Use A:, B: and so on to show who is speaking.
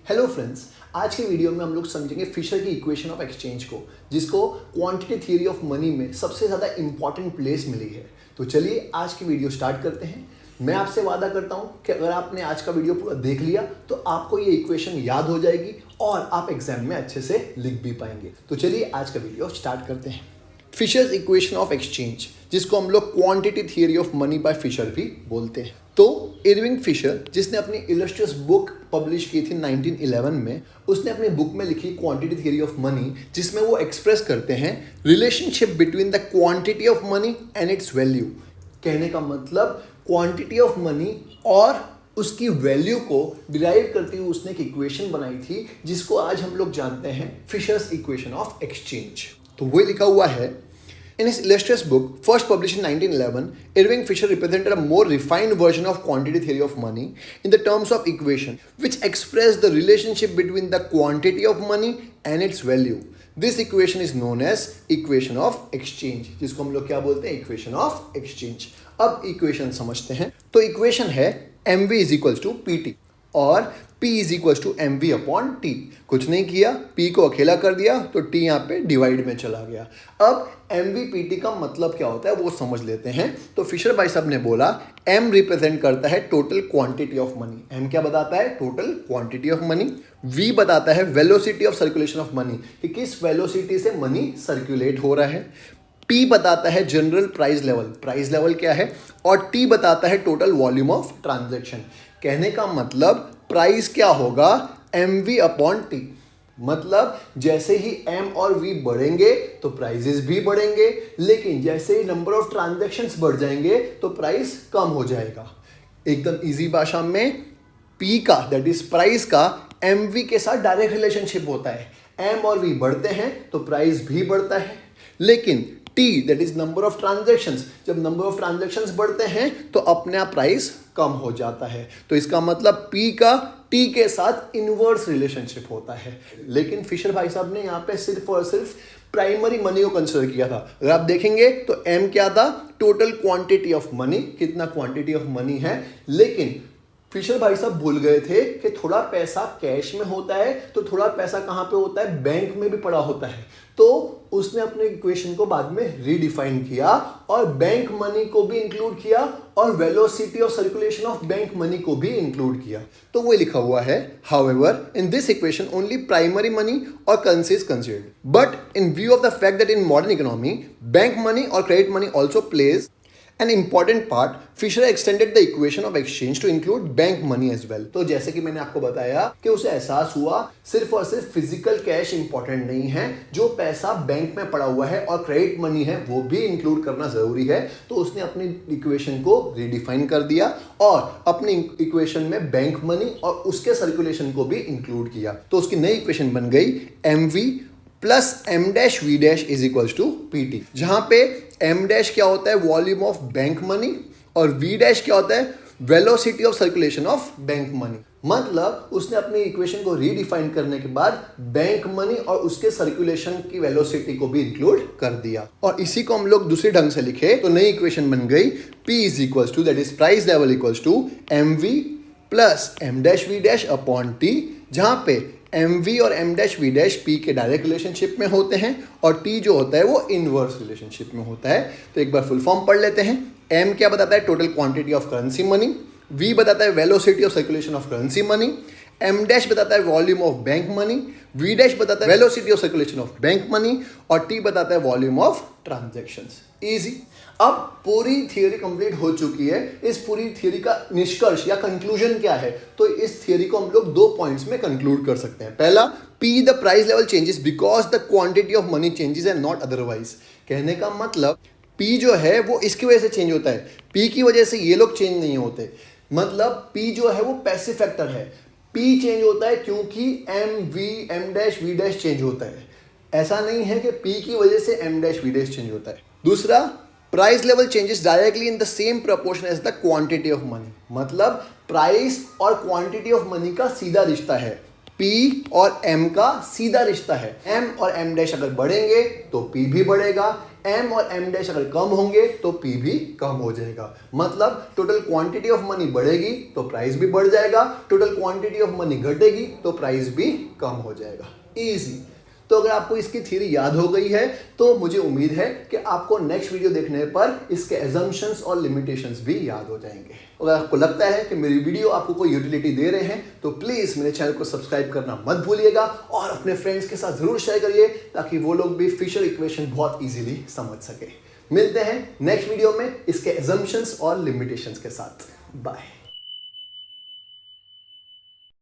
A: Hello friends, आज के video में हम लोग समझेंगे फिशर की इक्वेशन ऑफ एक्सचेंज को, जिसको क्वांटिटी थ्योरी ऑफ मनी में सबसे ज़्यादा इंपॉर्टेंट प्लेस मिली है। तो चलिए आज की वीडियो स्टार्ट करते हैं। मैं आपसे वादा करता हूं कि अगर आपने आज का वीडियो पूरा देख लिया तो आपको ये इक्वेशन याद हो जाएगी और आप एग्जाम में अच्छे से लिख भी पाएंगे। तो चलिए आज का वीडियो स्टार्ट करते हैं। फिशर्स इक्वेशन ऑफ एक्सचेंज, जिसको हम लोग quantity theory of money by Fisher भी बोलते हैं। तो इरविंग फिशर, जिसने अपनी इलस्ट्रियस बुक पब्लिश की थी 1911 में, उसने अपनी बुक में लिखी क्वांटिटी थ्योरी ऑफ मनी, जिसमें वो एक्सप्रेस करते हैं relationship between the quantity of money and it's value. कहने का मतलब क्वांटिटी ऑफ मनी और उसकी वैल्यू को डिराइव करती हुई उसने एक इक्वेशन बनाई थी, जिसको आज हम लोग जानते हैं फिशर्स इक्वेशन ऑफ एक्सचेंज। तो वो लिखा हुआ है, in his illustrious book, first published in 1911, Irving Fisher represented a more refined version of quantity theory of money in the terms of equation, which expressed the relationship between the quantity of money and its value. This equation is known as equation of exchange, जिसको हम लोग क्या बोलते हैं? equation of exchange. अब equation समझते हैं। तो equation है mv is equals to pt और P is equals to M V upon T. कुछ नहीं किया, P को अकेला कर दिया तो T यहाँ पे डिवाइड में चला गया। अब एम वी पी टी का मतलब क्या होता है वो समझ लेते हैं। तो फिशर भाई साहब ने बोला M रिप्रेजेंट करता है total quantity of money. M क्या बताता है? Total quantity of money. V बताता है velocity of circulation of money, कि किस वेलोसिटी से मनी सर्कुलेट हो रहा है। P बताता है general price level, price level क्या है। और T बताता है टोटल वॉल्यूम ऑफ ट्रांजैक्शन। कहने का मतलब प्राइस क्या होगा? M V upon T. मतलब जैसे ही एम और वी बढ़ेंगे तो प्राइजेस भी बढ़ेंगे, लेकिन जैसे ही नंबर ऑफ ट्रांजैक्शंस बढ़ जाएंगे तो प्राइस कम हो जाएगा। एकदम इजी भाषा में पी का, दैट इज प्राइस का, एम वी के साथ डायरेक्ट रिलेशनशिप होता है। एम और वी बढ़ते हैं तो प्राइस भी बढ़ता है, लेकिन T, that is number of transactions, जब नंबर ऑफ ट्रांजैक्शंस बढ़ते हैं तो अपने आप प्राइस कम हो जाता है। तो इसका मतलब P का T के साथ इनवर्स रिलेशनशिप होता है। लेकिन फिशर भाई साहब ने यहाँ पे सिर्फ और सिर्फ प्राइमरी मनी को कंसिडर किया था। अगर आप देखेंगे तो M क्या था? टोटल क्वांटिटी ऑफ मनी, कितना क्वांटिटी ऑफ मनी है। लेकिन फिशर भाई साहब भूल गए थे कि थोड़ा पैसा कैश में होता है तो थोड़ा पैसा कहाँ पे होता है? बैंक में भी पड़ा होता है। तो उसने अपने इक्वेशन को बाद में रीडिफाइन किया और बैंक मनी को भी इंक्लूड किया और velocity of circulation of bank money को भी इंक्लूड किया। तो वो लिखा हुआ है, however in this equation only primary money और currency is considered, but in view of the fact that in modern economy bank money और credit money also plays an important part, Fisher extended the equation of exchange to include bank money as well. तो जैसे कि मैंने आपको बताया कि उसे एहसास हुआ सिर्फ और सिर्फ फिजिकल कैश इंपॉर्टेंट नहीं है, जो पैसा बैंक में पड़ा हुआ है और क्रेडिट मनी है वो भी इंक्लूड करना जरूरी है। तो उसने अपनी इक्वेशन को रिडिफाइन कर दिया और अपनी इक्वेशन में बैंक मनी और उसके सर्कुलेशन को भी इंक्लूड किया। तो उसकी नई इक्वेशन बन गई M V plus M dash V dash is equals to P T, जहां पे एम डैश क्या होता है? वॉल्यूम ऑफ बैंक मनी, और वी डैश क्या होता है? Velocity of circulation of bank money. मतलब उसने अपनी इक्वेशन को रीडिफाइन करने के बाद बैंक मनी और उसके सर्कुलेशन की वेलोसिटी को भी इंक्लूड कर दिया। और इसी को हम लोग दूसरे ढंग से लिखे तो नई इक्वेशन बन गई P is equals to, that is price level equals to M V plus M dash V dash upon T, जहां पे एम वी और M dash V dash P के डायरेक्ट रिलेशनशिप में होते हैं और टी जो होता है वो इनवर्स रिलेशनशिप में होता है। तो एक बार फुल फॉर्म पढ़ लेते हैं। एम क्या बताता है? Total quantity of currency money. V बताता है velocity of circulation of currency money. M dash बताता है volume of bank money. V dash बताता है velocity of circulation of bank money और टी बताता है वॉल्यूम ऑफ ट्रांजैक्शंस। इजी। अब पूरी थियरी कंप्लीट हो चुकी है। इस पूरी थियरी का निष्कर्ष या कंक्लूजन क्या है? तो इस थियरी को हम लोग 2 पॉइंट्स में कंक्लूड कर सकते हैं। पहला, P the price level changes because the quantity of money changes and not otherwise. कहने का मतलब P जो है वो इसकी वजह से चेंज होता है, P की वजह से ये लोग चेंज नहीं होते। मतलब P जो है वो पैसिव फैक्टर है। P चेंज होता है क्योंकि M V M dash V dash change होता है। ऐसा नहीं है कि P की वजह से M dash V dash change होता है। दूसरा, price level changes directly in the same proportion as the quantity of money. मतलब प्राइस और क्वांटिटी ऑफ मनी का सीधा रिश्ता है। P और M का सीधा रिश्ता है। M और M डैश अगर बढ़ेंगे तो P भी बढ़ेगा, M और M डैश अगर कम होंगे तो P भी कम हो जाएगा। मतलब टोटल क्वांटिटी ऑफ मनी बढ़ेगी तो प्राइस भी बढ़ जाएगा, टोटल क्वांटिटी ऑफ मनी घटेगी तो प्राइस भी कम हो जाएगा। इजी। तो अगर आपको इसकी थ्योरी याद हो गई है तो मुझे उम्मीद है कि आपको नेक्स्ट वीडियो देखने पर इसके एजम्पशंस और लिमिटेशंस भी याद हो जाएंगे। अगर आपको लगता है कि मेरी वीडियो आपको कोई यूटिलिटी दे रहे हैं तो प्लीज़ मेरे चैनल को सब्सक्राइब करना मत भूलिएगा और अपने फ्रेंड्स के साथ ज़रूर शेयर करिए ताकि वो लोग भी फिशर इक्वेशन बहुत ईजिली समझ सके। मिलते हैं नेक्स्ट वीडियो में इसके एजम्पशंस और लिमिटेशंस के साथ। बाय।